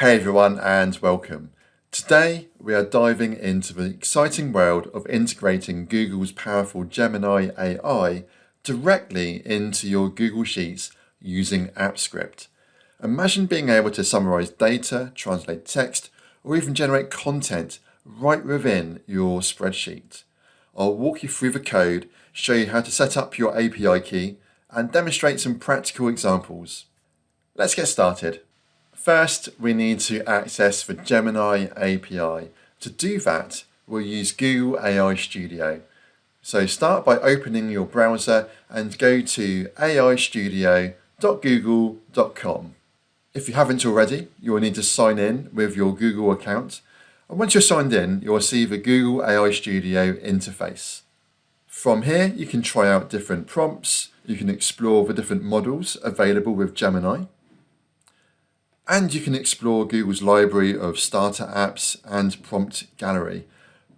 Hey everyone and welcome. Today we are diving into the exciting world of integrating Google's powerful Gemini AI directly into your Google Sheets using AppScript. Imagine being able to summarize data, translate text, or even generate content right within your spreadsheet. I'll walk you through the code, show you how to set up your API key, and demonstrate some practical examples. Let's get started. First, we need to access the Gemini API. To do that, we'll use Google AI Studio. So start by opening your browser and go to aistudio.google.com. If you haven't already, you will need to sign in with your Google account. And once you're signed in, you'll see the Google AI Studio interface. From here, you can try out different prompts. You can explore the different models available with Gemini. And you can explore Google's library of starter apps and prompt gallery.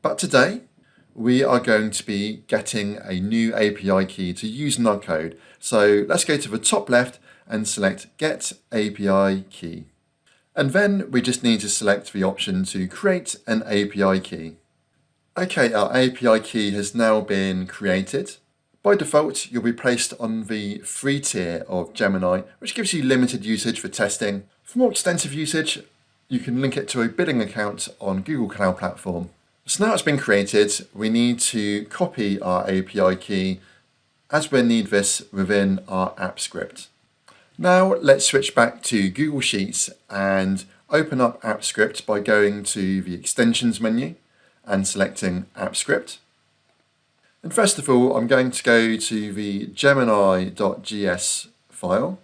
But today, we are going to be getting a new API key to use in our code. So let's go to the top left and select Get API Key. And then we just need to select the option to create an API key. Okay, our API key has now been created. By default, you'll be placed on the free tier of Gemini, which gives you limited usage for testing. For more extensive usage, you can link it to a billing account on Google Cloud Platform. So now it's been created, we need to copy our API key as we need this within our AppScript. Now let's switch back to Google Sheets and open up AppScript by going to the Extensions menu and selecting AppScript. And first of all, I'm going to go to the Gemini.js file.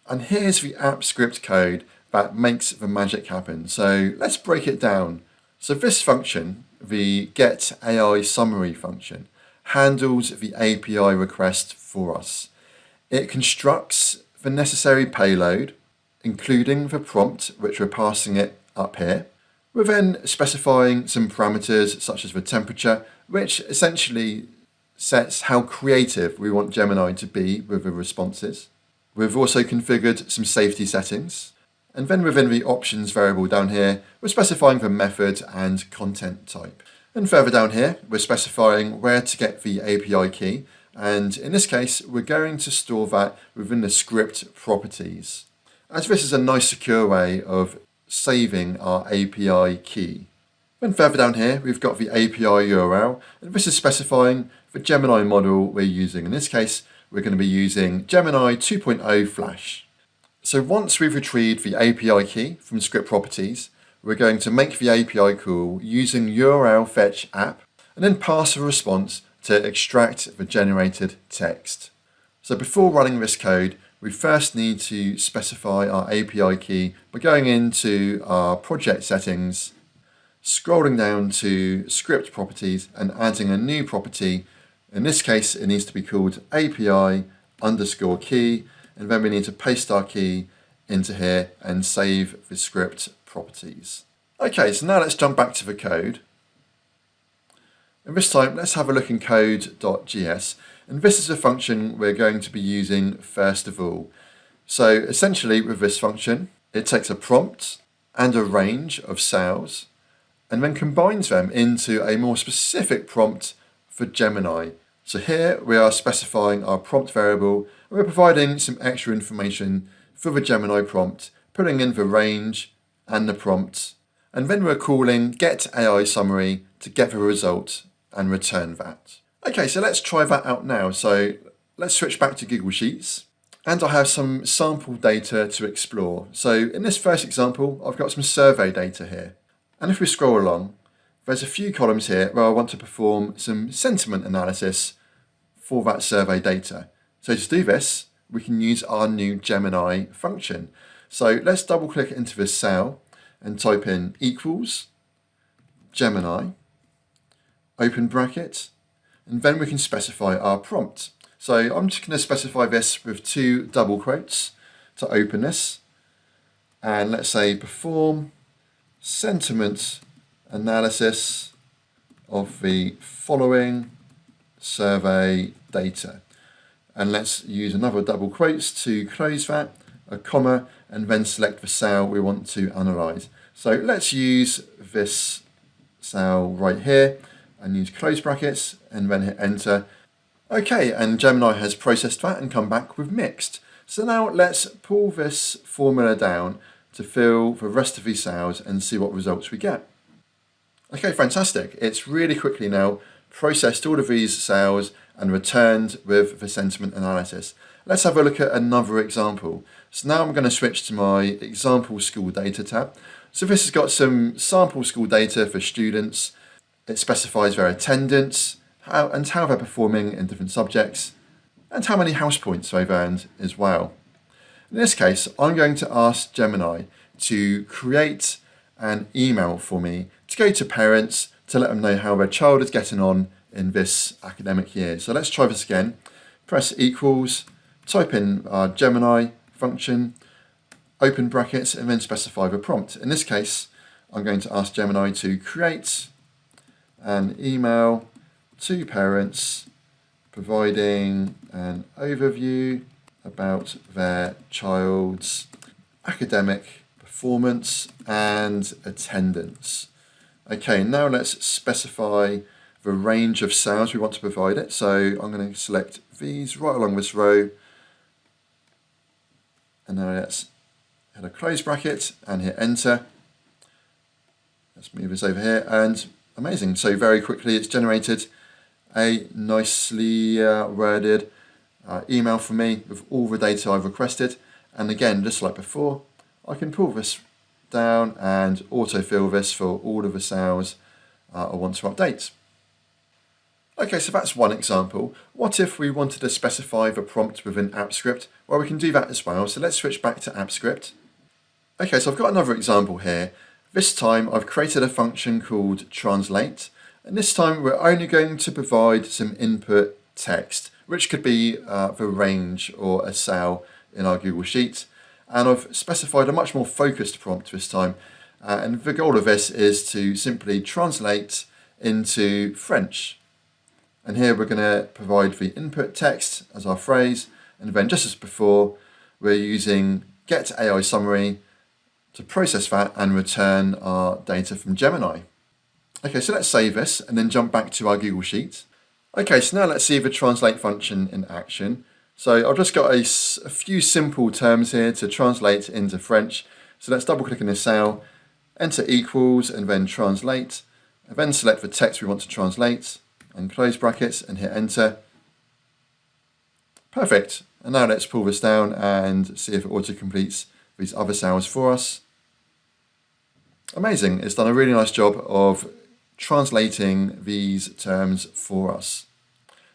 And here's the AppScript code that makes the magic happen. So let's break it down. So this function, the Get AI Summary function, handles the API request for us. It constructs the necessary payload, including the prompt, which we're passing it up here. We're then specifying some parameters such as the temperature, which essentially sets how creative we want Gemini to be with the responses. We've also configured some safety settings. And then within the options variable down here, we're specifying the method and content type. And further down here, we're specifying where to get the API key. And in this case, we're going to store that within the script properties, as this is a nice secure way of saving our API key. Then further down here, we've got the API URL, and this is specifying the Gemini model we're using. In this case, we're going to be using Gemini 2.0 Flash. So once we've retrieved the API key from script properties, we're going to make the API call using URL fetch app, and then pass a response to extract the generated text. So before running this code, we first need to specify our API key by going into our project settings, scrolling down to script properties and adding a new property. In this case, it needs to be called API underscore key, and then we need to paste our key into here and save the script properties. Okay, so now let's jump back to the code. And this time, let's have a look in code.js. And this is a function we're going to be using first of all. So essentially with this function, it takes a prompt and a range of cells and then combines them into a more specific prompt for Gemini. So here we are specifying our prompt variable and we're providing some extra information for the Gemini prompt, putting in the range and the prompt. And then we're calling Get AI Summary to get the result and return that. Okay, so let's try that out now. So let's switch back to Google Sheets. And I have some sample data to explore. So in this first example, I've got some survey data here. And if we scroll along, there's a few columns here where I want to perform some sentiment analysis for that survey data. So to do this, we can use our new Gemini function. So let's double click into this cell and type in equals Gemini, open bracket, and then we can specify our prompt. So I'm just going to specify this with two double quotes to open this. And let's say perform sentiment analysis of the following survey data. And let's use another double quotes to close that, a comma, and then select the cell we want to analyze. So let's use this cell right here and use close brackets and then hit enter. Okay, and Gemini has processed that and come back with mixed. So now let's pull this formula down to fill the rest of these cells and see what results we get. Okay, fantastic. It's really quickly now processed all of these cells and returned with the sentiment analysis. Let's have a look at another example. So now I'm going to switch to my example school data tab. So this has got some sample school data for students. It specifies their attendance how they're performing in different subjects and how many house points they've earned as well. In this case, I'm going to ask Gemini to create an email for me to go to parents to let them know how their child is getting on in this academic year. So let's try this again. Press equals, type in our Gemini function, open brackets, and then specify the prompt. In this case, I'm going to ask Gemini to create an email to parents providing an overview about their child's academic performance and attendance. Okay, now let's specify the range of cells we want to provide it. So I'm going to select these right along this row, and now let's hit a close bracket and hit enter. Let's move this over here, and amazing. So very quickly it's generated a nicely worded email for me with all the data I've requested. And again, just like before, I can pull this down and autofill this for all of the cells I want to update. Okay, so that's one example. What if we wanted to specify the prompt within app script? Well, we can do that as well. So let's switch back to app script. Okay, so I've got another example here. This time I've created a function called translate. And this time we're only going to provide some input text, which could be the range or a cell in our Google Sheet. And I've specified a much more focused prompt this time. And the goal of this is to simply translate into French. And here we're going to provide the input text as our phrase. And then just as before, we're using get AI summary to process that and return our data from Gemini. Okay, so let's save this and then jump back to our Google Sheet. Okay, so now let's see the translate function in action. So I've just got a few simple terms here to translate into French. So let's double click in this cell, enter equals and then translate, and then select the text we want to translate and close brackets and hit enter. Perfect. And now let's pull this down and see if it auto-completes these other cells for us. Amazing. It's done a really nice job of translating these terms for us.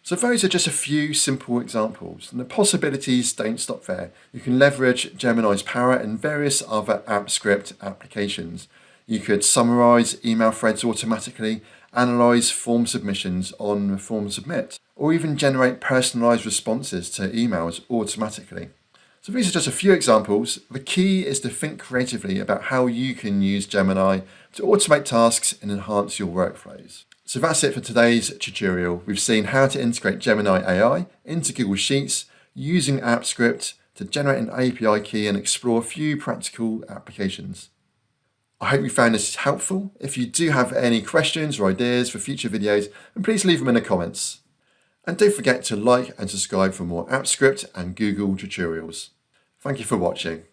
So those are just a few simple examples, and the possibilities don't stop there. You can leverage Gemini's power in various other app script applications. You could summarize email threads automatically, analyze form submissions on Form Submit, or even generate personalized responses to emails automatically. So these are just a few examples. The key is to think creatively about how you can use Gemini to automate tasks and enhance your workflows. So that's it for today's tutorial. We've seen how to integrate Gemini AI into Google Sheets using AppScript to generate an API key and explore a few practical applications. I hope you found this helpful. If you do have any questions or ideas for future videos, then please leave them in the comments. And don't forget to like and subscribe for more AppScript and Google tutorials. Thank you for watching.